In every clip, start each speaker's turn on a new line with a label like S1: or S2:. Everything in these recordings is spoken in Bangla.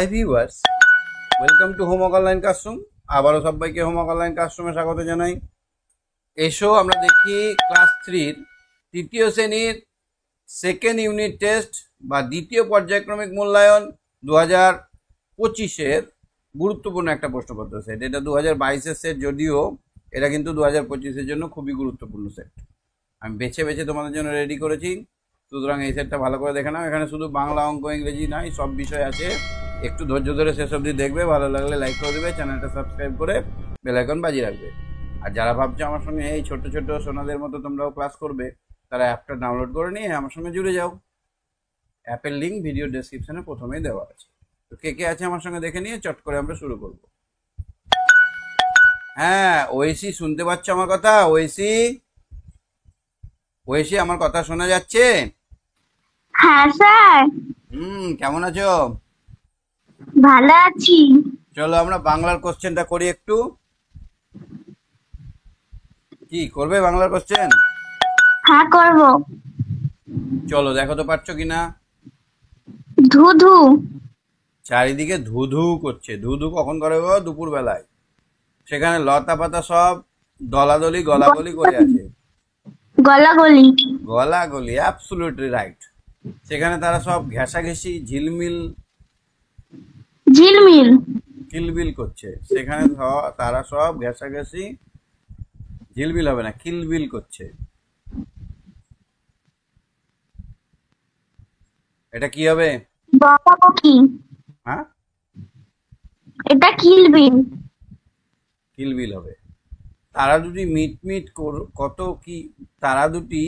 S1: Hi viewers, welcome to homework online classroom. আবারও সবাইকে হোমওয়ার্ক অনলাইন ক্লাসরুমে স্বাগত জানাই। এসো আমরা দেখি ক্লাস 3-র তৃতীয় শ্রেণীর সেকেন্ড ইউনিট টেস্ট বা দ্বিতীয় পর্যায়ক্রমিক মূল্যায়ন 2025-এর গুরুত্বপূর্ণ একটা প্রশ্নপত্র সেট। এটা 2022-এর সেট, যদিও এটা কিন্তু 2025-এর জন্য খুবই গুরুত্বপূর্ণ সেট। আমি বেছে বেছে তোমাদের জন্য রেডি করেছি, সুতরাং এই সেটটা ভালো করে দেখে নাও। এখানে শুধু বাংলা, অঙ্ক, ইংরেজি নয়, সব বিষয় আছে। একটু ধৈর্য ধরে শেষ অবধি দেখবে, ভালো লাগলে লাইক করে দেবে, চ্যানেলটা সাবস্ক্রাইব করে বেল আইকন বাজিয়ে রাখবে। আর যারা ভাবছো আমার সঙ্গে এই ছোট ছোট সোনাদের মতো তোমরাও ক্লাস করবে, তারা অ্যাপটা ডাউনলোড করে নিয়ে আমার সঙ্গে জুড়ে যাও। অ্যাপের লিঙ্ক ভিডিও ডেসক্রিপশনে প্রথমেই দেওয়া আছে। তো কে কে আছে আমার সঙ্গে দেখে নিয়ে চট করে আমরা শুরু করব। হ্যাঁ, ঐশী শুনতে পাচ্ছ আমার কথা? ঐশী, ঐশী আমার কথা শোনা যাচ্ছে?
S2: হ্যাঁ স্যার,
S1: কেমন আছো?
S2: ভালো আছি।
S1: চলো আমরা বাংলার কোশ্চেনটা করি একটু। কি করবে বাংলার কোশ্চেন?
S2: হ্যাঁ করব।
S1: চলো দেখো তো পারছো কিনা।
S2: ধুধু।
S1: চারিদিকে ধু ধু করছে। ধু ধু কখন করে গো? দুপুর বেলায়। সেখানে লতা পাতা সব দলাদলি গলাগলি করে আছে।
S2: গলাগলি।
S1: গলাগলি, অ্যাবসলিউটলি রাইট। সেখানে তারা সব ঘেঁষাঘেঁষি ঝিলমিল
S2: ঝিলমিল।
S1: কিলবিল করছে। সেখানে তারা সব ঘেঁষাঘেঁষি ঝিলবিল হবে না, কিলবিল করছে। এটা কি হবে?
S2: বকাবকি।
S1: হ্যাঁ,
S2: এটা কিলবিল।
S1: কিলবিল হবে। তারা দুটি মিটমিট কত কি, তারা দুটি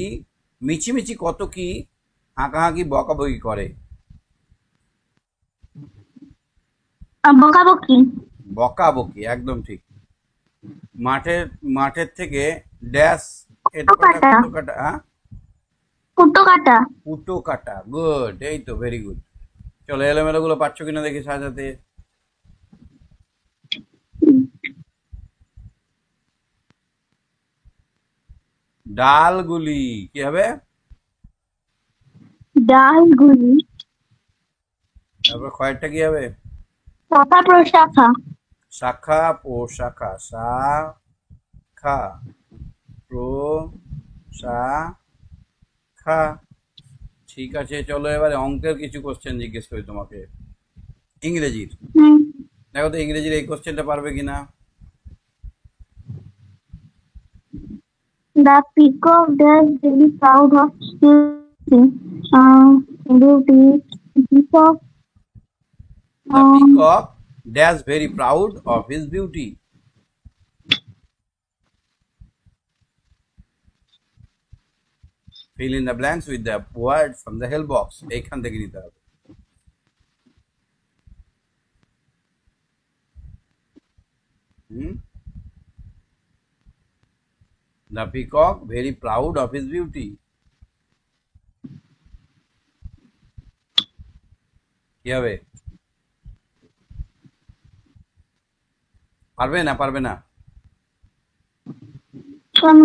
S1: মিছিমিছি কত কি হাঁকাহাঁকি বকাবকি করে।
S2: বকাবকি।
S1: বকাবকি, একদম ঠিক। মাঠের মাঠের থেকে ড্যাশ, এটা
S2: ফুটো
S1: কটা?
S2: কাটা।
S1: কুটো কাটা। হ্যাঁ,
S2: ফুটো কাটা।
S1: কুটো কাটা, গুড, এই তো ভেরি গুড। চলো এলোমেলো গুলো পারছো কিনা দেখি সাজাতে। ডালগুলি কি হবে?
S2: ডালগুলি।
S1: তারপর খয়েরটা কি হবে?
S2: শাখা প্রশাখা।
S1: শাখা প্রশাখা, শাখা প্রশাখা। ঠিক আছে, চলো এবারে অঙ্কের কিছু কোশ্চেন জিজ্ঞেস করি তোমাকে, ইংরেজির।
S2: হুম।
S1: দেখো তো ইংরেজির এই কোশ্চেনটা পারবে কিনা।
S2: The peacock does very proud of beauty. Peacock.
S1: The peacock dash very proud of his beauty. Fill in the blanks with the word from the help box. এইখান থেকে নিতে হবে। The peacock very proud of his beauty. কি হবে? পারবে না? পারবে না?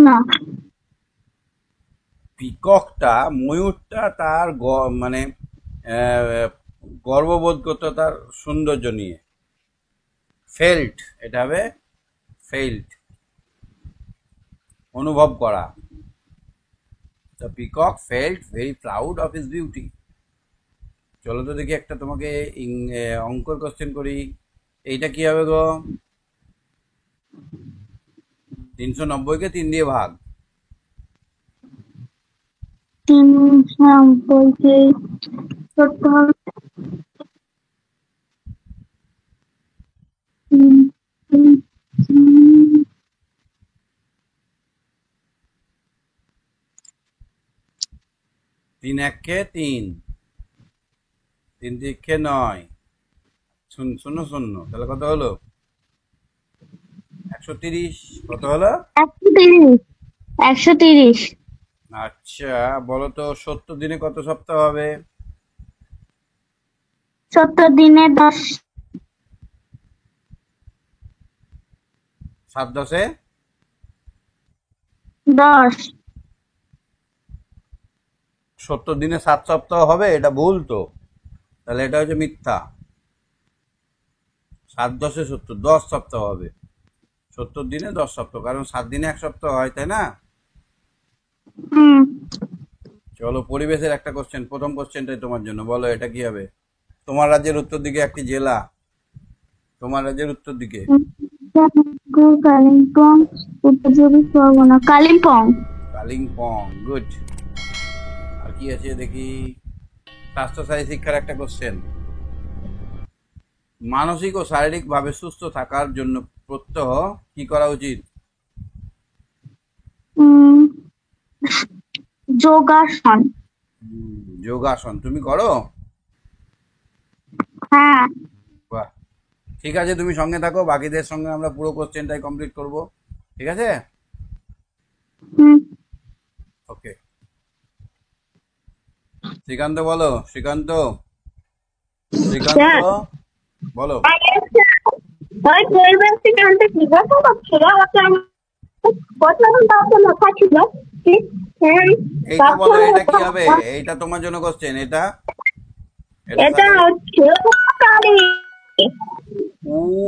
S2: না।
S1: পিককটা, ময়ূরটা তার মানে গর্ববোধ করতো তার সৌন্দর্য নিয়ে। ফেল্ট, এটা হবে ফেল্ট, অনুভব করা। The peacock felt very proud of his beauty. চলো তো দেখি একটা তোমাকে অঙ্কর কোশ্চেন করি। এইটা কি হবে গো? 390-কে 3 দিয়ে ভাগ।
S2: 390-কে করতে হবে।
S1: 3 1-কে 3, 3 3-কে 9, শূন্য শূন্য, তাহলে কত হলো? 130। কত হলো?
S2: 130। 130।
S1: আচ্ছা, বলো তো 70 দিনে কত সপ্তাহ হবে?
S2: 70 দিনে 10।
S1: 7 10-এ
S2: 10।
S1: 70 দিনে 7 সপ্তাহ হবে, এটা ভুল তো। তাহলে এটা হচ্ছে মিথ্যা। 7 × 10 = 70, 10 সপ্তাহ হবে। 70 দিনে 10 সপ্তাহ, কারণ 7 দিনে 1 সপ্তাহ হয়, তাই না?
S2: হুম
S1: চলো পরিবেশের একটা কোশ্চেন, প্রথম কোশ্চেনটাই তোমার জন্য। বলো এটা কি হবে? তোমার রাজ্যের উত্তর দিকে একটি জেলা, তোমার রাজ্যের উত্তর দিকে।
S2: কালিম্পং, উত্তর চব্বিশ পরগনা। কালিম্পং।
S1: কালিম্পং, গুড। আর কি আছে দেখি? স্বাস্থ্যসাথী শিক্ষার একটা কোশ্চেন। মানসিক ও শারীরিক ভাবে সুস্থ থাকার জন্য প্রত্যহ কি করা উচিত?
S2: উম, যোগাসন।
S1: যোগাসন। তুমি করো?
S2: হ্যাঁ।
S1: বাহ, ঠিক আছে, তুমি সঙ্গে থাকো, বাকিদের সঙ্গে আমরা পুরো কোশ্চেনটাই কমপ্লিট করব, ঠিক আছে?
S2: হুম
S1: ওকে, শ্রীকান্ত বলো। শ্রীকান্ত, শ্রীকান্ত
S2: স্যার,
S1: বলো।
S2: ওই পরিবেশ থেকে আমাকে জিজ্ঞাসা করছিল, ওকে আমি প্রথম তাকে লেখা ছিল যে,
S1: এইটা বলো, এটা কি হবে? এইটা তোমার জন্য কোশ্চেন। এটা এটা
S2: এটা
S1: তাহলে
S2: হচ্ছে উপকারী।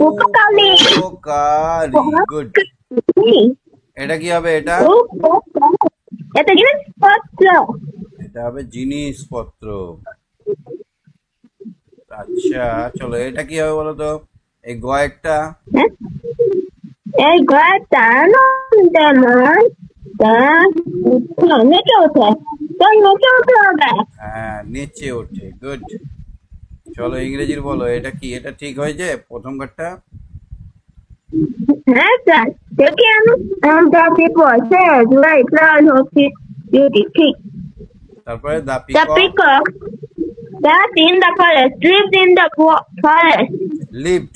S2: উপকারী।
S1: উপকারী, গুড। এটা কি হবে? এটা
S2: এটা জিনিসপত্র।
S1: এটা হবে জিনিসপত্র। আচ্ছা, চলো এটা কি হবে বলো তো? এই গয়েরটা।
S2: হ্যাঁ? এই ঘরটা যেমন নেচে ওঠে, তো নেচে উঠতে হবে।
S1: হ্যাঁ, নিচে ওঠে, গুড। চলো ইংরেজির বলো, এটা কি? এটা ঠিক হয়েছে প্রথম কারটা?
S2: হ্যাঁ স্যার, দেখি আমি দাবি করছে প্লাস হচ্ছে ডিউটি ঠিক।
S1: তারপরে দা
S2: The
S1: peacock
S2: peacock that in the forest lives in the forest.
S1: Lift,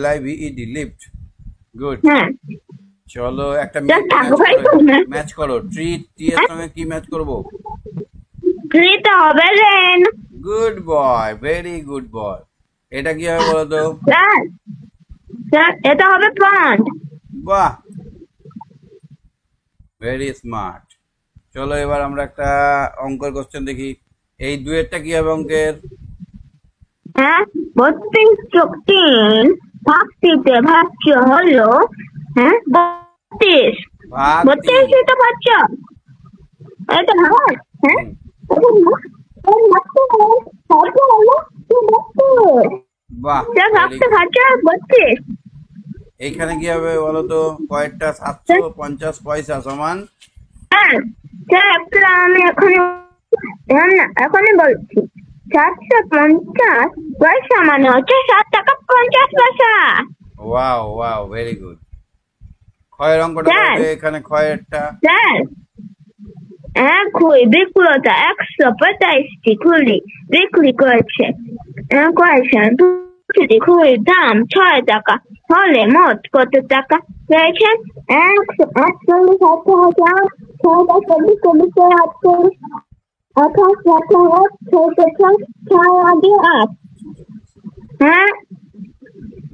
S1: LEVED, lift, good.
S2: হ্যাঁ,
S1: চলো একটা
S2: যা থাকবে
S1: ম্যাচ করো। ট্রি, টি এর সঙ্গে কি ম্যাচ করবো?
S2: ট্রিতে হবে rain.
S1: Good boy, very good boy. এটা কি হবে বলো তো?
S2: স্যার, স্যার এটা হবে পন্ড।
S1: বাহ, ভেরি স্মার্ট। চলো এবার আমরা একটা অঙ্কের কোশ্চেন দেখি। এই দুয়েরটা কি হবে অঙ্কের?
S2: হ্যাঁ, 32 যোগ 3 ভাগ 3 ভাজ্য হলো, হ্যাঁ 32।
S1: ভাগ
S2: 32
S1: 3।
S2: এটা ভাজ্য, এটা ভাগ, হ্যাঁ ভাজ্য হলো 32।
S1: বাহ,
S2: স্যার
S1: very
S2: ভাগটা
S1: good।
S2: ভাজ্য 32।
S1: এইখানে কি হবে বলো তো? কয়েকটা 750 পয়সা সমান?
S2: হ্যাঁ স্যার, একটা আমি এখনই বলছি। 750 পয়সা মানে হচ্ছে 7 টাকা 50 পয়সা।
S1: Wow wow, very good. ক্ষয়ের অঙ্কটা
S2: স্যার,
S1: করবে এখানে, ক্ষয়েরটা।
S2: স্যার এক খুই বিক্রেতা 125টি খুলি বিক্রি করেছে। প্রতিটি খুলির দাম 6 টাকা হলে মোট কত টাকা পেয়েছেন? 148, 8,000, 640, 48, 28, 28, 6 8। হ্যাঁ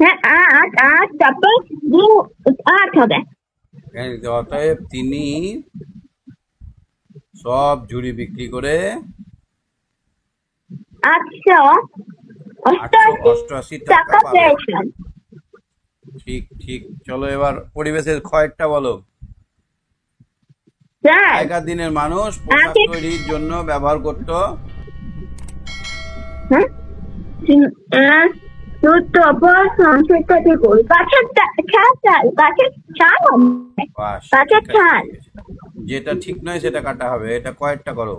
S2: হ্যাঁ, 8 তারপর 8 হবে।
S1: অতএব তিনি সব ঝুড়ি বিক্রি করে 888
S2: 888
S1: টাকা
S2: টাকা
S1: পাবে।
S2: পেয়েছেন।
S1: ঠিক ঠিক। চলো এবার পরিবেশের ক্ষয়েরটা বলো।
S2: স্যার,
S1: আগেকার দিনের মানুষ পোশাক তৈরির জন্য ব্যবহার করত
S2: দুটো সংস্কৃত গাছের ছাল, গাছের ছাল,
S1: বাস,
S2: গাছের
S1: ঠিক আছে,
S2: ছাল।
S1: ঠিক আছে। যেটা ঠিক নয় সেটা কাটা হবে। এটা কয়েকটা করো।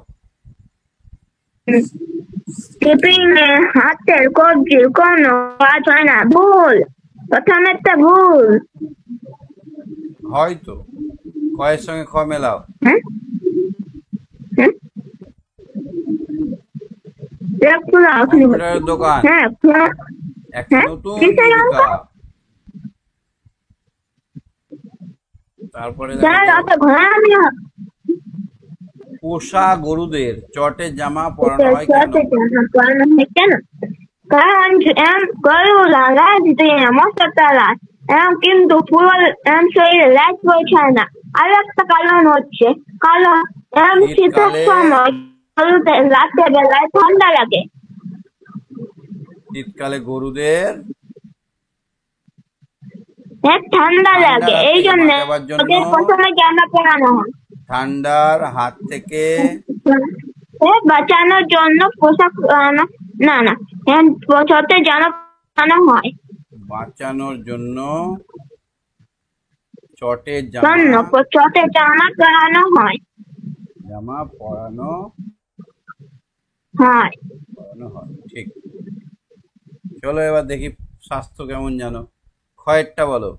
S2: টিফিনে হাতের কবজির কোনো কাজ হয় না, ভুল। প্রথমেরটা ভুল।
S1: হয়তো ক্ষয়ের সঙ্গে খ মেলাও।
S2: হ্যাঁ হ্যাঁ,
S1: কম্পিউটারের দোকান,
S2: হ্যাঁ
S1: একটা
S2: হ্যাঁ,
S1: নতুন
S2: কিসের
S1: জীবিকা।
S2: অঙ্ক?
S1: তারপরে
S2: স্যার
S1: দেখো
S2: অত ঘোরামি
S1: পোষা গরুদের চটের জামা পরানো হয় কেন?
S2: কেন? কারণ গরু লাগাই দিতে মশলা, কিন্তু পুরো শরীরে লাইট পৌঁছায় না। আর একটা কারণ হচ্ছে, কারণ শীতের সময় গরুদের রাতের বেলায় ঠান্ডা লাগে।
S1: শীতকালে গরুদের
S2: ঠান্ডা
S1: ঠান্ডার
S2: লাগে,
S1: হাত
S2: এই
S1: থেকে
S2: জন্য
S1: বাঁচাবার জন্য
S2: ওদের প্রথমে জামা পরানো হয়।
S1: ঠান্ডার হাত থেকে
S2: বাঁচানোর জন্য পোশাক না না ছোটে জামা পরানো হয়।
S1: বাঁচানোর জন্য চটের
S2: ছোটে জামা পরানো হয়।
S1: জামা পরানো
S2: হয়।
S1: হয়, ঠিক। চলো এবার দেখি স্বাস্থ্য কেমন জানো। ক্ষয়েরটা বলো।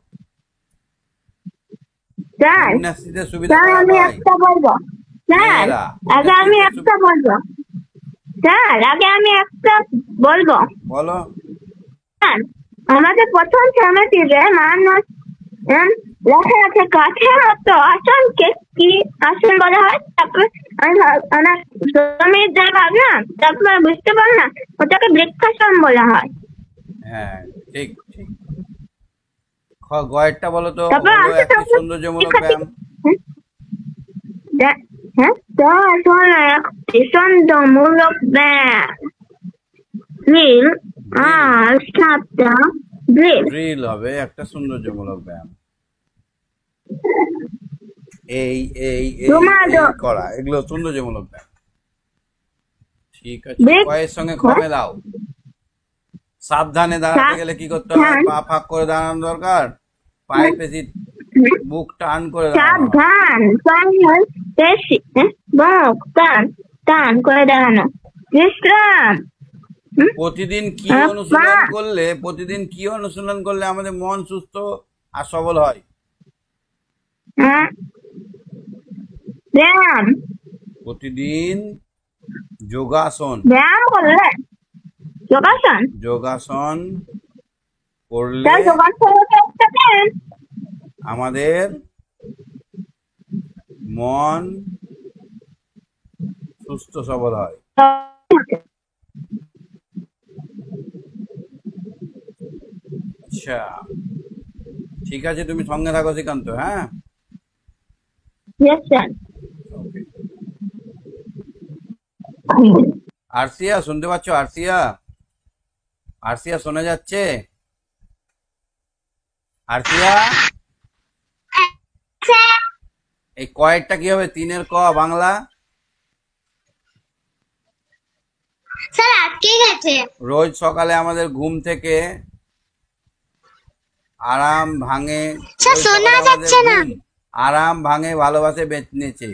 S2: স্যার
S1: কন্যাশ্রীতে সুবিধা
S2: স্যার
S1: কারা
S2: আমি
S1: পায়?
S2: একটা বলবো। স্যার
S1: মেয়েরা।
S2: আগে আমি
S1: কন্যাশ্রীতে
S2: একটা বলবো। স্যার আগে আমি একটা বলবো।
S1: বলো।
S2: স্যার আমাদের প্রথম সমিতিতে মানুষ লেখা আছে কাঠের মতো আসনকে কি আসন বলা হয়? তারপর আমার জমির যা ভাবলাম, তারপর বুঝতে পারলাম ওটাকে বৃক্ষাসন বলা হয়।
S1: হ্যাঁ, ঠিক ঠিক। গয়েরটা বলো তো।
S2: তারপর
S1: হলো
S2: আছে
S1: একটি সৌন্দর্যমূলক ব্যায়াম।
S2: হ্যাঁ তো আসলে একটি সন্দেহমূলক ব্যায়াম। নীল আর সাতটা ব্রেড।
S1: ড্রিল হবে একটা সৌন্দর্যমূলক ব্যায়াম। এই এই এই এই করা, এগুলো সৌন্দর্যমূলক ব্যায়াম। ঠিক আছে, কয়ের সঙ্গে কমে দাও। সাবধানে দাঁড়াতে গেলে কি করতে হয়? পা ফাঁক করে দাঁড়ানো দরকার, পায়ের পেশি বুক টান করে দাঁড়ানো হয়।
S2: সাবধান পায়ের পেশি বুক টান টান করে দাঁড়ানো। বিশ্রাম।
S1: প্রতিদিন কি অনুশীলন করলে আমাদের মন সুস্থ আর সবল হয়?
S2: ব্যায়াম।
S1: প্রতিদিন যোগাসন।
S2: ব্যায়াম করলে যোগাসন।
S1: যোগাসন করলে আমাদের মন সুস্থ সবল হয়। আচ্ছা, ঠিক আছে, তুমি সঙ্গে থাকো শ্রীকান্ত। হ্যাঁ, আরসিয়া শুনতে পাচ্ছ? আরসিয়া, আরসিয়া শোনা যাচ্ছে? আরসিয়া, এই কয়েরটা কি হবে? 3 ক বাংলা।
S2: স্যার আটকে গেছে।
S1: রোজ সকালে আমাদের ঘুম থেকে আরাম ভাঙে।
S2: শোনা যাচ্ছে না।
S1: আরাম ভাঙে ভালোবাসে বেঁচেছে।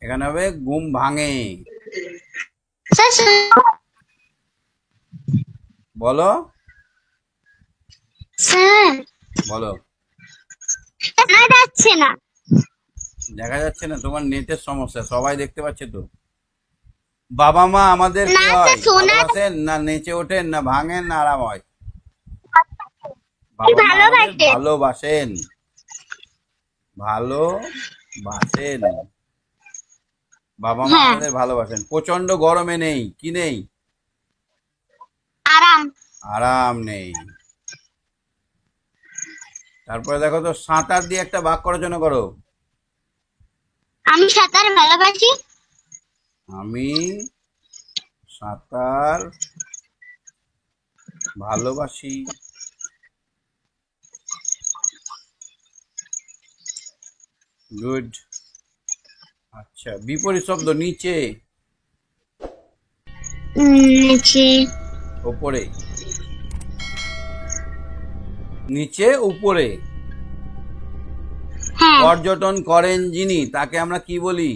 S1: এখানে হবে ঘুম ভাঙে। বলো
S2: স্যার
S1: বলো।
S2: দেখা যাচ্ছে না।
S1: দেখা যাচ্ছে না? তোমার নেটের সমস্যা, সবাই দেখতে পাচ্ছে তো। বাবা মা আমাদের কি হয়? ভালোবাসেন না নেচে ওঠেন না ভাঙেন না আরাম হয়? বাবা মা আমাদের ভালোবাসেন, ভালোবাসেন। বাবা মা আমাদের ভালোবাসেন। প্রচন্ড গরমে নেই, কি নেই?
S2: আরাম।
S1: আরাম নেই। তারপরে দেখো তো, সাঁতার দিয়ে একটা বাক্য রচনা করো।
S2: আমি সাঁতার ভালোবাসি।
S1: আমি সাঁতার ভালোবাসি। গুড। আচ্ছা, বিপরীত শব্দ। নিচে,
S2: নিচে,
S1: উপরে। নিচে উপরে। পর্যটন করেন যিনি, তাকে আমরা কি বলি?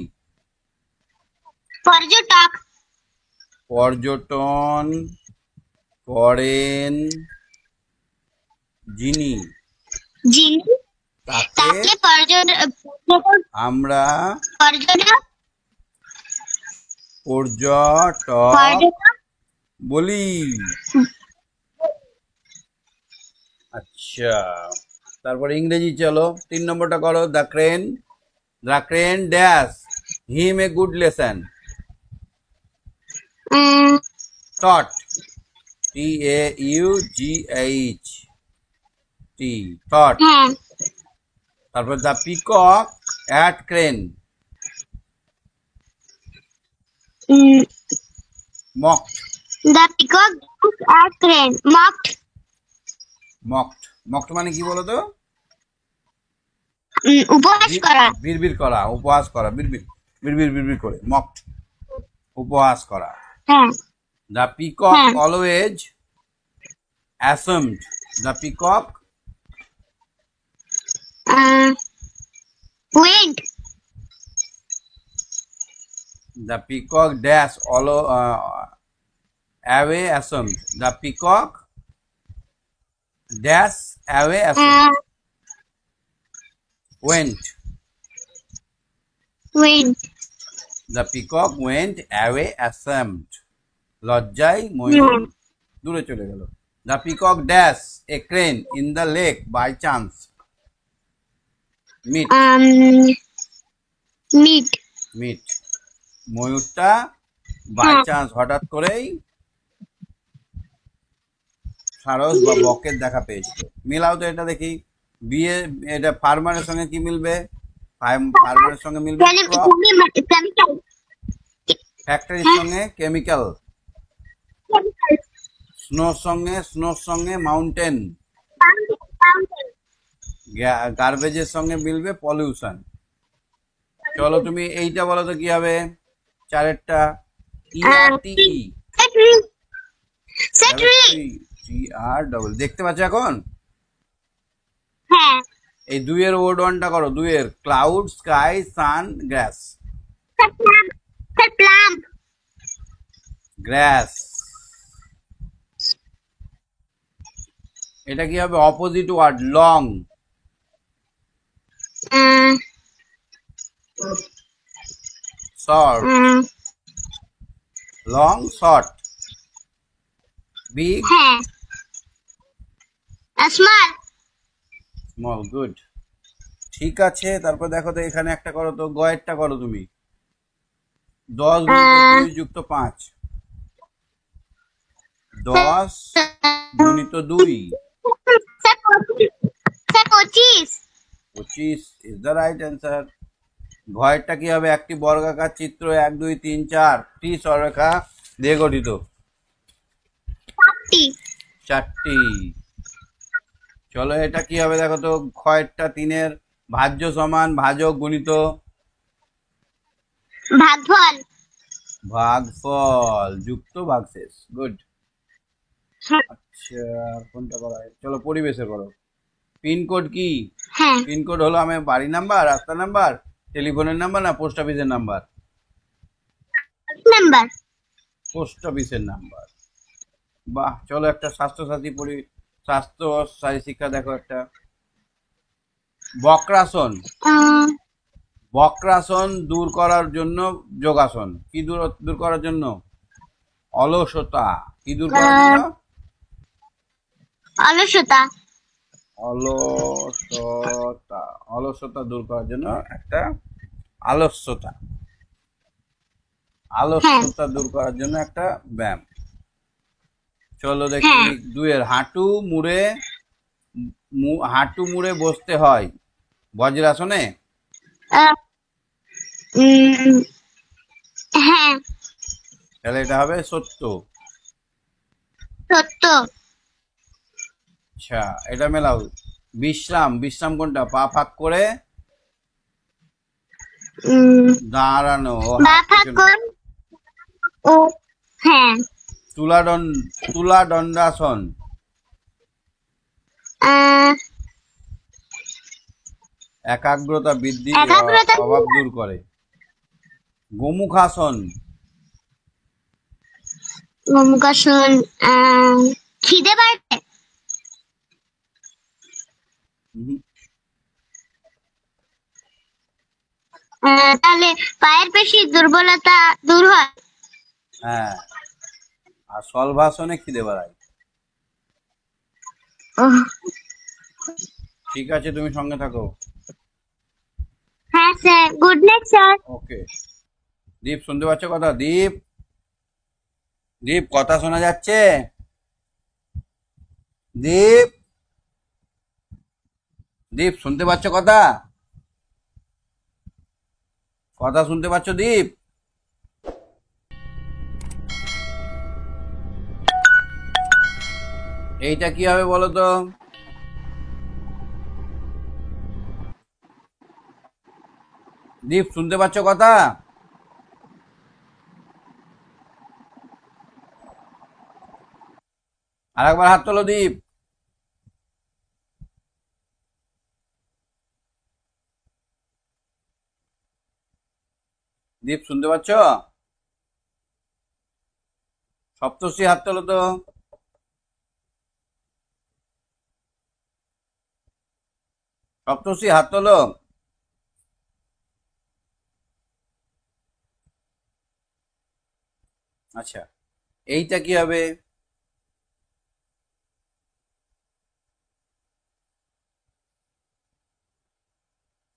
S2: পর্যটক।
S1: পর্যটন করেন যিনি, তাকে আমরা পর্যটক বলি। আচ্ছা, তারপর ইংরেজি চলো। 3 নম্বরটা করো। The crane dash him a good lesson. Taught, TAUGH, taught. তারপর the peacock at crane mocked.
S2: The peacock at crane mocked.
S1: Mocked mocked মানে কি বলো তো?
S2: উপবাস করা।
S1: বিড়বিড় করা, উপহাস করা, বিড়বিড় বিড়বিড় বিড়বিড় করে মক্ত, উপহাস করা।
S2: হ্যাঁ
S1: The peacock
S2: হ্যাঁ
S1: always assumed. The peacock
S2: went
S1: dash away assumed. The peacock dash away assumed. Went.
S2: went
S1: The peacock went away assumed. লজ্জায় ময়ূর দূরে চলে গেল। The peacock dash a crane in the lake by chance. Meet.
S2: meet
S1: meet ময়ূরটা বাই চান্স হঠাৎ করেই সারস বা বকের দেখা পেয়েছিল। মিলাও তো এটা দেখি। বিয়ে এটা ফার্মারের সঙ্গে কি মিলবে? ফার্মারের সঙ্গে মিলবে
S2: chemical
S1: ফ্যাক্টরির সঙ্গে কেমিক্যাল, স্নোর সঙ্গে মাউন্টেন, গার্বেজের সঙ্গে মিলবে পলিউশন। চলো তুমি এইটা বলো তো কি হবে? চারেরটা ERTE দেখতে পাচ্ছ এখন?
S2: হ্যাঁ
S1: এই দুইয়ের ওয়ার্ড ওয়ানটা করো। দুইয়ের cloud, sky, sun, grass.
S2: Plum
S1: grass এটা কি হবে? Opposite word long, short, long short, big
S2: হ্যাঁ স্মল
S1: স্মল। গুড, ঠিক আছে। তারপর দেখো তো এখানে একটা করো তো, গয়েরটা করো তুমি। 10 গুণিত 2 যুক্ত 5, 10 গুণিত 2
S2: 25
S1: 25 ইজ দ্য রাইট অ্যান্সার। ঘয়েরটা কি হবে? একটি বর্গাকার চিত্র 1 2 3 4 টি সরলরেখা দিয়ে গঠিত। 4টি। চলো এটা কি হবে দেখো তো। ক্ষয়েরটা 3-এর ভাজ্য সমান ভাজক গুণিত
S2: ভাগফল
S1: ভাগফল যুক্ত ভাগশেষ। গুড। আচ্ছা কোনটা করা হয়? চলো পরিবেশে করো। পিনকোড কি?
S2: হ্যাঁ
S1: পিনকোড হলো আমার বাড়ি নাম্বার, রাস্তা নাম্বার, টেলিফোনের নাম্বার না পোস্ট অফিসের নাম্বার?
S2: নাম্বার
S1: পোস্ট অফিসের নাম্বার। বাহ, চলো একটা স্বাস্থ্য শিক্ষা দেখো একটা। বক্রাসন, বক্রাসন দূর করার জন্য যোগাসন। কি দূর করার জন্য? অলসতা। কি দূর করার জন্য?
S2: অলসতা
S1: অলসতা। অলসতা দূর করার জন্য একটা আলস্যতা। আলস্যতা দূর করার জন্য একটা ব্যায়াম। চলো দেখি 2-এর হাঁটু মুড়ে বসতে হয় বজ্রাসনে।
S2: হ্যাঁ
S1: তাহলে এটা হবে সত্য।
S2: সত্য
S1: আচ্ছা এটা মেলাও। বিশ্রাম, বিশ্রাম কোনটা? পা ফাঁক করে দাঁড়ানো।
S2: ও হ্যাঁ
S1: তুলা দণ্ডাসন। একাগ্রতা বৃদ্ধি, অভাব দূর করে। গোমুখাসন।
S2: গোমুখাসন খিদে বাড়ে। তাহলে পায়ের পেশির দুর্বলতা দূর হয়।
S1: হ্যাঁ, আর সলভাসনে খিদে বাড়ায়। ঠিক আছে, তুমি সঙ্গে থাকো।
S2: হ্যাঁ স্যার, গুড নাইট স্যার।
S1: ওকে। দীপ শুনতে পাচ্ছ কথা? দীপ, দীপ কথা শোনা যাচ্ছে? দীপ, দীপ শুনতে পাচ্ছ কথা? কথা শুনতে পাচ্ছ দীপ? এইটা কি হবে বলো তো? দীপ শুনতে পাচ্ছ কথা? আর একবার হাত তোলো দীপ। দীপ শুনতে পাচ্ছ? সপ্তর্ষি হাত তোলো তো। সপ্তর্ষি হাত তোলো। আচ্ছা, এইটা কি হবে?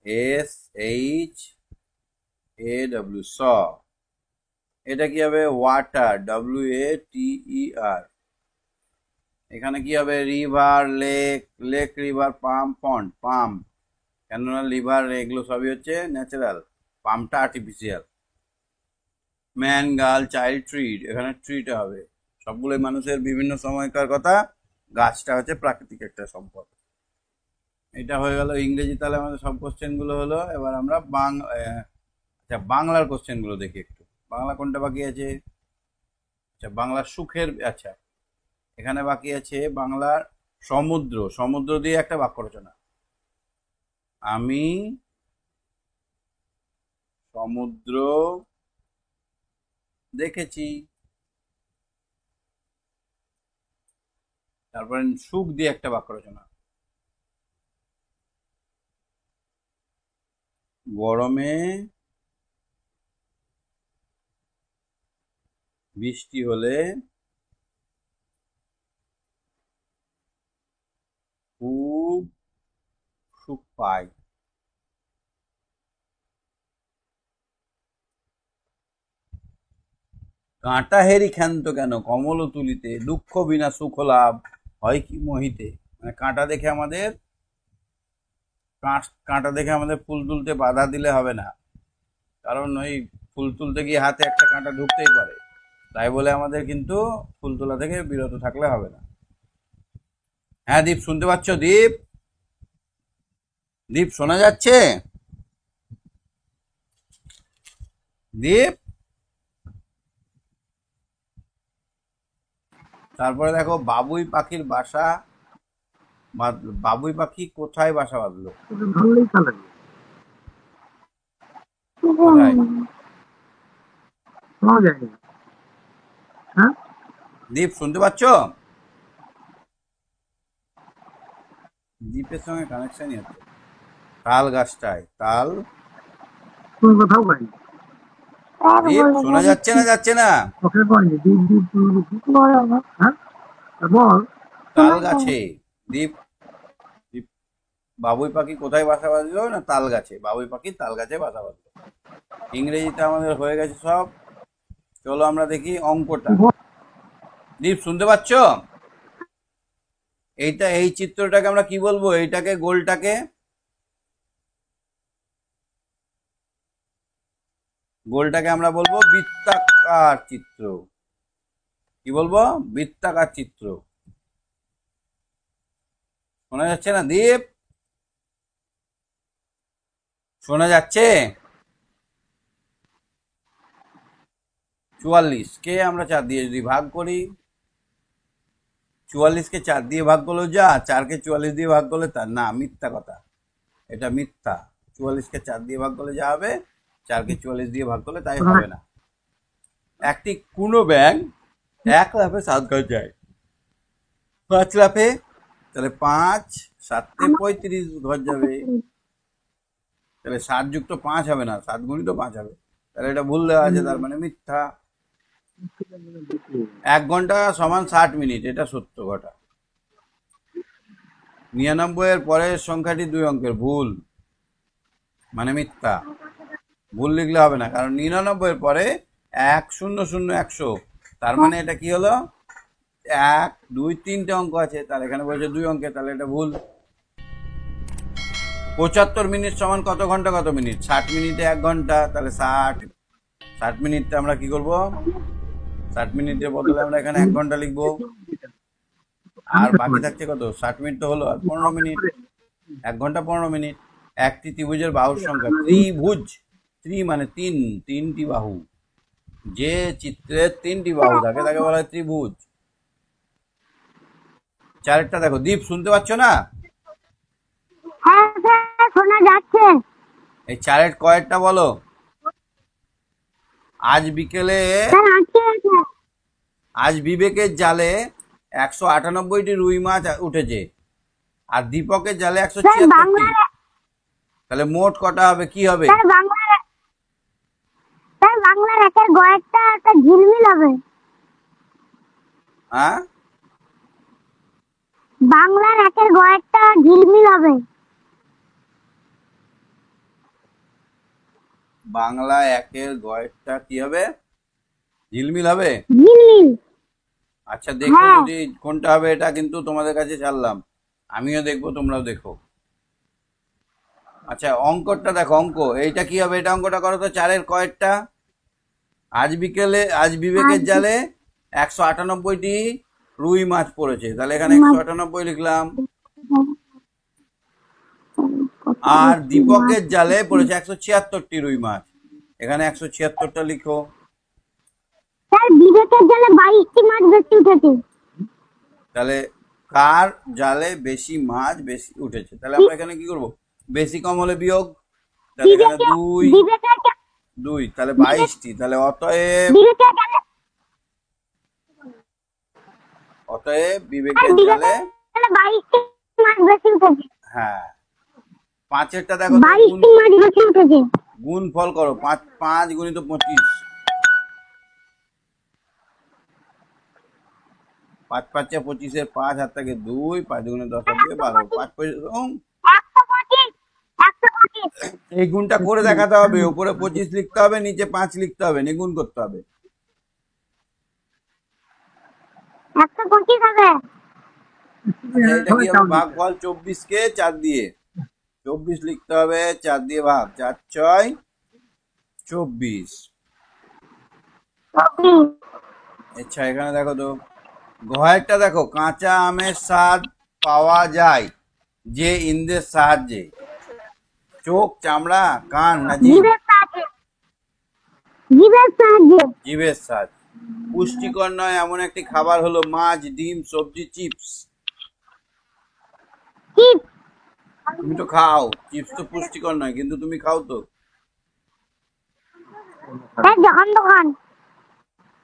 S1: এস এইচ এ ডব্লিউ, স। এটা কি হবে? Water, W A T E R. এখানে কি হবে? River, lake, lake river, pump, pond, pump. কেননা লিভার এগুলো সবই হচ্ছে ন্যাচারাল, পাম্পটা artificial. Man, girl, child, tree, এখানে ট্রিটা হবে। সবগুলোই মানুষের বিভিন্ন সময়কার কথা। গাছটা হচ্ছে প্রাকৃতিক একটা সম্পদ। এটা হয়ে গেল ইংরেজি। তাহলে আমাদের সব কোশ্চেন গুলো হলো। এবার আমরা আচ্ছা, বাংলার কোশ্চেন গুলো দেখি একটু। বাংলা কোনটা বাকি আছে? আচ্ছা, বাংলার সুখের, আচ্ছা এখানে বাকি আছে বাংলার সমুদ্র। সমুদ্র দিয়ে একটা বাক্য রচনা। আমি সমুদ্র দেখেছি। তারপরে সুখ দিয়ে একটা বাক্য রচনা। গরমে বৃষ্টি হলে খুব সুখ পাই। কাঁটা হেরি ক্ষান্ত কেন কমল তুলিতে, দুঃখ বিনা সুখ লাভ হয় কি মোহিতে। মানে কাঁটা দেখে আমাদের কাঁটা দেখে আমাদের ফুল তুলতে বাধা দিলে হবে না। কারণ ওই ফুল তুলতে গিয়ে হাতে একটা কাঁটা ঢুকতেই পারে। তাই বলে আমাদের কিন্তু ফুল তোলা থেকে বিরত থাকলে হবে না। হ্যাঁ দীপ শুনতে পাচ্ছ? দীপ, দীপ শোনা যাচ্ছে? দীপ। তারপরে দেখো বাবুই পাখির বাসা বাবুই পাখি কোথায় বাসা বাঁধলো?
S3: ভালোই চালাবি।
S1: কোথায়?
S3: শোনা যায় না। হ্যাঁ,
S1: দীপ শুনতে পাচ্ছ? দীপের সঙ্গে কানেকশনই হচ্ছে। তাল গাছটায় তাল।
S3: কোনো কথাও পাইনি।
S1: দীপ শোনা যাচ্ছে না? যাচ্ছে না?
S3: চোখে পাইনি। ডিপ ডিপ হ্যাঁ, তারপর
S1: তাল গাছে। দীপ, দীপ বাবুই পাখি কোথায় বাসা বাঁধলো? না তাল গাছে। বাবুই পাখি তাল গাছে বাসা বাঁধলো। ইংরেজিতে আমাদের হয়ে গেছে সব। চলো আমরা দেখি অঙ্কটা। দীপ শুনতে পাচ্ছ? এই চিত্রটাকে আমরা কি বলবো? এইটাকে, গোলটাকে, গোলটাকে আমরা বলবো বৃত্তাকার চিত্র। কি বলবো? বৃত্তাকার চিত্র। শোনা যাচ্ছে না দীপ? শোনা যাচ্ছে? 44 কে আমরা 4 দিয়ে যদি ভাগ করি, 44কে 4 দিয়ে ভাগ করলো যা, 4কে 44 দিয়ে ভাগ করলে তা না, মিথ্যা কথা। এটা মিথ্যা। 44কে 4 দিয়ে ভাগ করলে যা হবে, 4কে 44 দিয়ে ভাগ করলে তাই হবে না। একটি কুনো ব্যাঙ 1 লাফে 7 ঘর যায়। 5 লাফে, তাহলে 5 7 35 ঘর যাবে। তাহলে 7 যুক্ত 5 হবে না, 7 গুণিত 5 হবে। তাহলে এটা ভুল দেওয়া আছে, তার মানে মিথ্যা। 1 ঘন্টা সমান 60 মিনিট, এটা সত্য কথা। 99 এর পরের সংখ্যাটি 2 অঙ্কের, ভুল, মানে মিথ্যা। ভুল লিখলে হবে না, কারণ 99 এর পরে 1 0 0 100, তার মানে এটা কি হলো? 1 2 3টে অঙ্ক আছে, তার এখানে বলছে 2 অঙ্কের, তাহলে এটা ভুল। 75 মিনিট সমান কত ঘন্টা কত মিনিট? 60 মিনিটে 1 ঘন্টা, তাহলে 60 মিনিটটা আমরা কি করব? 60 মিনিটের বদলে আমরা এখানে 1 ঘন্টা লিখবো। আর বাকি থাকছে কত? 60 মিনিট তো হলো, আর 15 মিনিট। 1 ঘন্টা 15 মিনিট। একটি ত্রিভুজের বাহুর সংখ্যা, ত্রিভুজ মানে তিনটি বাহু। যে চিত্রের তিনটি বাহু থাকে তাকে বলা হয় ত্রিভুজ। চারেরটা দেখো, দীপ শুনতে পাচ্ছ না?
S3: হ্যাঁ স্যার শোনা যাচ্ছে।
S1: এই চারের কয়েকটা বলো। আজ বিকেলে
S3: স্যার আছে স্যার।
S1: আজ বিবেকের জালে 198টি রুই মাছ উঠেছে, আর দীপকের জালে
S3: স্যার
S1: 176টি।
S3: বাংলার
S1: তাহলে মোট কটা হবে, কি হবে?
S3: স্যার বাংলার একের গয়েরটা একটা ঝিলমিল হবে।
S1: হ্যাঁ,
S3: বাংলার একের গয়েরটা ঝিলমিল হবে।
S1: বাংলা একের গয়েরটা কি হবে? ঝিলমিল হবে।
S3: ঝিলমিল।
S1: আচ্ছা দেখো
S3: হ্যাঁ।
S1: যদি কোনটা হবে, এটা কিন্তু তোমাদের কাছে ছাড়লাম, আমিও দেখবো তোমরাও দেখো। আচ্ছা অঙ্কটা দেখো, অঙ্ক এইটা কি হবে, এটা অঙ্কটা করো তো। চারের কয়েকটা, আজ বিবেকের জালে 198টি রুই মাছ পড়েছে, তাহলে এখানে 198 লিখলাম। আর দীপকের জালে পড়েছে 176টি রুই মাছ, এখানে 176টা লিখো।
S3: স্যার বিবেকের জালে 22টি মাছ বেশি উঠেছে।
S1: তাহলে কার জালে বেশি মাছ বেশি উঠেছে, তাহলে আমরা এখানে কি করব, বেশি কম হলে বিয়োগ, তাহলে এখানে দুই, তাহলে 22টি, তাহলে অতএব
S3: বিবেকের জালে
S1: বিবেকের জালে
S3: 22টি মাছ বেশি উঠেছে।
S1: হ্যাঁ। পাঁচেরটা দেখো তো,
S3: 22টি মাছ বেশি উঠেছে।
S1: গুণ ফল করো, 5 গুণিত 25, 5 5 25, 5 হাত থেকে 2, 5 গুণে 10 হাত থেকে 12, 5
S3: 125 125
S1: এই গুণটা করে দেখাতে হবে, উপরে 25 লিখতে হবে, নিচে 5 লিখতে হবে, নিগুণ করতে হবে।
S3: 125 হবে।
S1: এটা কি হবে, ভাগফল 24 কে 4 দিয়ে, 24 লিখতে হবে, 4 দিয়ে ভাগ, 4 6 24। আচ্ছা এখানে দেখো তো, ঘয়েরটা দেখো, কাঁচা আমের স্বাদ পাওয়া যায় যে ইন্দ্রের সাহায্যে, চোখ, চামড়া, কান না জিভ? জিভের সাহায্যে। পুষ্টিকর নয় এমন একটি খাবার হলো মাছ, ডিম, সবজি, চিপস। তুমি তো খাও, চিপস তো পুষ্টিকর নয়, কিন্তু তুমি খাও তো।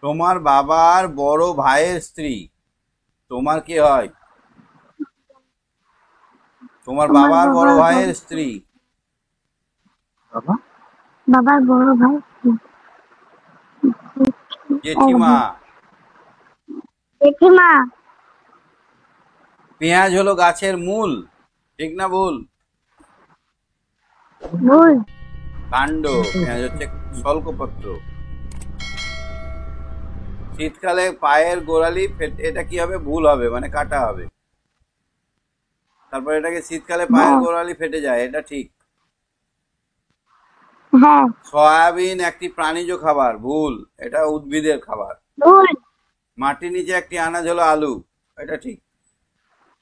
S1: তোমার বাবার বড় ভাইয়ের স্ত্রী তোমার কি হয়? তোমার বাবার বড় ভাইয়ের স্ত্রী।
S3: বাবার বড় ভাই
S1: জেঠিমা।
S3: জেঠিমা।
S1: পেঁয়াজ হলো গাছের মূল, ঠিক না ভুল?
S3: ভুল।
S1: কাণ্ড, পেঁয়াজ হচ্ছে স্বল্পপত্র। শীতকালে পায়ের গোড়ালি ফেটে, এটা কি হবে, ভুল হবে, মানে কাটা হবে। তারপর এটাকে শীতকালে পায়ের গোড়ালি ফেটে যায়, এটা ঠিক।
S3: হ্যাঁ।
S1: সয়াবিন একটি প্রাণীজ খাবার, ভুল, এটা উদ্ভিদের খাবার।
S3: ভুল।
S1: মাটির নিচে একটি আনাজ হলো আলু, এটা ঠিক।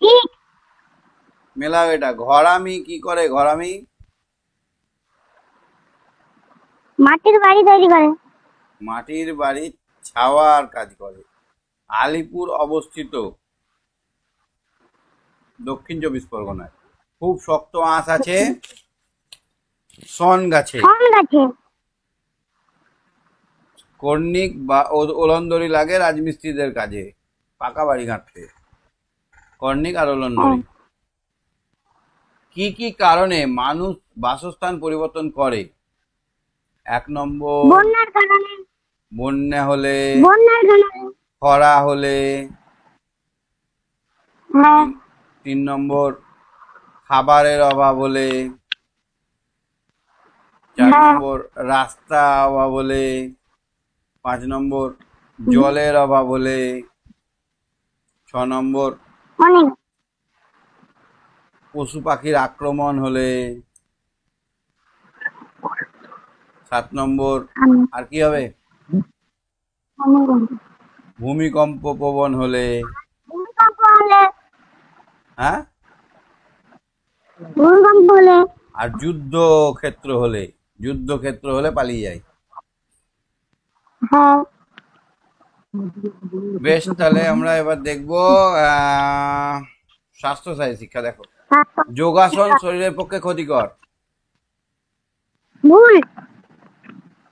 S3: ঠিক।
S1: মেলাও এটা। ঘরামি কি করে, ঘরামি?
S3: মাটির বাড়ি তৈরি করে।
S1: মাটির বাড়ি ছাওয়ার কাজ করে। আলিপুর অবস্থিত দক্ষিণ 24 পরগনায়। খুব শক্ত আঁশ আছে শন গাছে। কর্নিক বা ওলন্দরি লাগে রাজমিস্ত্রিদের কাজে, পাকা বাড়ি গাঁথতে। কর্নিক আর ওলন্দরি। কি কি কারণে মানুষ বাসস্থান পরিবর্তন করে? 1 নম্বর
S3: বন্যার কারণে।
S1: বন্যা হলে,
S3: বন্যার কারণে।
S1: খরা হলে।
S3: হ্যাঁ।
S1: 3 নম্বর খাবারের অভাব হলে। 4 নম্বর রাস্তা অভাব হলে। 5 নম্বর জলের অভাব হলে। 6 নম্বর পশু পাখির আক্রমণ হলে। 7 নম্বর আর কি হবে, ভূমিকম্প প্রবণ হলে। হ্যাঁ,
S3: ভূমিকম্প হলে।
S1: আর যুদ্ধ ক্ষেত্র হলে, যুদ্ধক্ষেত্র হলে পালিয়ে যায়।
S3: হ্যাঁ
S1: বেশ, তাহলে আমরা এবার দেখবো স্বাস্থ্যসাথী শিক্ষা। দেখো, যোগাসন শরীরের পক্ষে ক্ষতিকর,
S3: ভুল।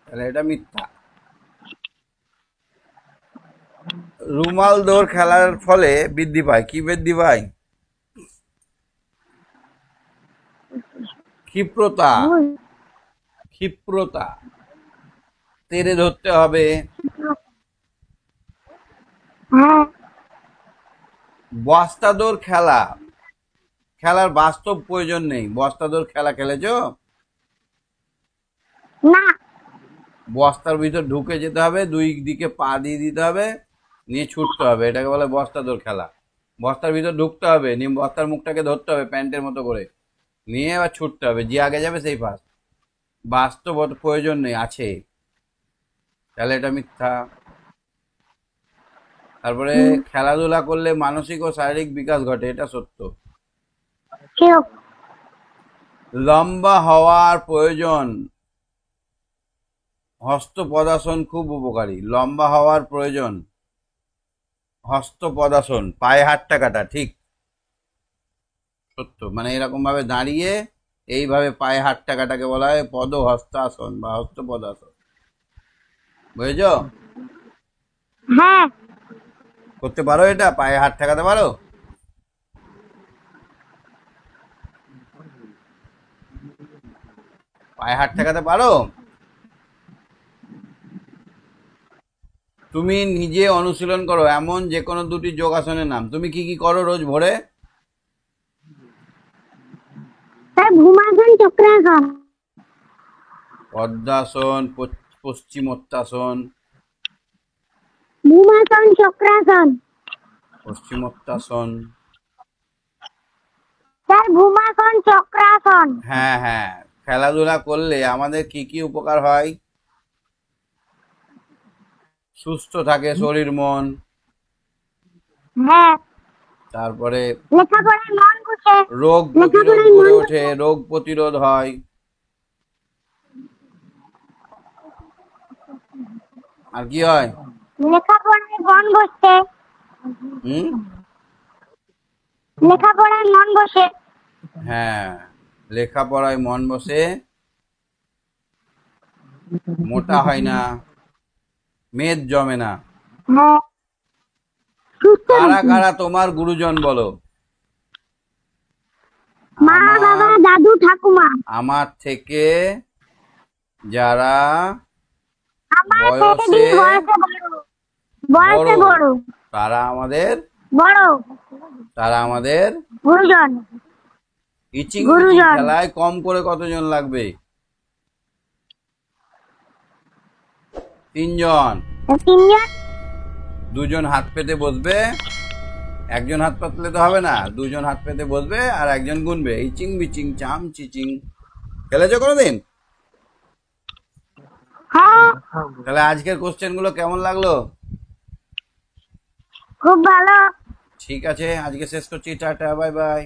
S1: তাহলে এটা মিথ্যা। রুমাল দৌড় খেলার ফলে বৃদ্ধি পায়, কি বৃদ্ধি পায়? ক্ষিপ্রতা।
S3: ভুল।
S1: ক্ষিপ্রতা, তেরে ধরতে হবে।
S3: হ্যাঁ
S1: বস্তা দৌড় খেলার বাস্তব প্রয়োজন নেই। বস্তা দৌড় খেলা খেলেছো?
S3: না।
S1: বস্তার ভিতর ঢুকে যেতে হবে, দুই দিকে পা দিয়ে দিতে হবে, নিয়ে ছুটতে হবে, এটাকে বলে বস্তা দৌড় খেলা। বস্তার ভিতর ঢুকতে হবে, নিয়ে বস্তার মুখটাকে ধরতে হবে প্যান্টের মতো করে, নিয়ে এবার ছুটতে হবে, যে আগে যাবে সেই ফার্স্ট। বাস্তব প্রয়োজন নেই, আছে, তাহলে এটা মিথ্যা। তারপরে খেলাধুলা করলে মানসিক ও শারীরিক বিকাশ ঘটে, এটা সত্য।
S3: ঠিক।
S1: লম্বা হওয়ার প্রয়োজন, হস্তপদাসন খুব উপকারী। লম্বা হওয়ার প্রয়োজন, হস্তপদাসন, পায়ে হাতটা কাটা, ঠিক, সত্য। মানে এরকম ভাবে দাঁড়িয়ে এইভাবে পায়ে হাতটা কাটাকে বলা হয় পদ হস্তাসন বা হস্তপদাসন, বুঝেছ?
S3: হ্যাঁ
S1: করতে পারো এটা? পায়ে হাত ঠেকাতে পারো? পায়ে হাত ঠেকাতে পারো? তুমি নিজে অনুশীলন করো এমন যে কোনো দুটি যোগাসনের নাম। তুমি কি কি করো রোজ ভোরে?
S3: স্যার ভূমাসন, চক্রাসন।
S1: পদ্মাসন, পশ্চিমোত্তাসন।
S3: ভূমাসন, চক্রাসন।
S1: পশ্চিমোত্তাসন,
S3: স্যার ভূমাসন, চক্রাসন।
S1: হ্যাঁ হ্যাঁ। খেলাধুলা করলে আমাদের কি কি উপকার হয়? সুস্থ থাকে শরীর মন,
S3: হ্যাঁ।
S1: তারপরে
S3: লেখাপড়ায় মন বসে।
S1: রোগ প্রতিরোধ
S3: লেখাপড়ায়
S1: গড়ে
S3: মন
S1: ওঠে, রোগ প্রতিরোধ হয়। আর কি হয়?
S3: লেখাপড়ায় মন বসে।
S1: হুম,
S3: লেখাপড়ায় মন বসে।
S1: হ্যাঁ, লেখাপড়ায় মন বসে, মোটা হয় না, মেদ জমে না।
S3: হ্যাঁ সুস্থ
S1: কারা
S3: থাকি।
S1: কারা তোমার গুরুজন বলো?
S3: মা, বাবা, দাদু, ঠাকুমা।
S1: আমার থেকে যারা
S3: আমার থেকে
S1: বয়সে
S3: দিন বয়সে বড়। বয়সে বড়।
S1: তারা আমাদের
S3: বড় গুরুজন।
S1: ইচিং
S3: গুরুজন।
S1: খেলায় কম করে কতজন লাগবে? 3 জন।
S3: 3 জন।
S1: 2 জন হাত পেতে বসবে, একজন হাত পাতলে তো হবে না, 2 জন হাত পেতে বসবে আর একজন গুনবে, ইচিং বিচিং চাম চিচিং। খেলেছো কোনোদিন?
S3: হ্যাঁ
S1: তাহলে আজকের কোশ্চেন গুলো কেমন লাগলো?
S3: খুব ভালো।
S1: ঠিক আছে, আজকে শেষ করছি, টাটা, বাই বাই।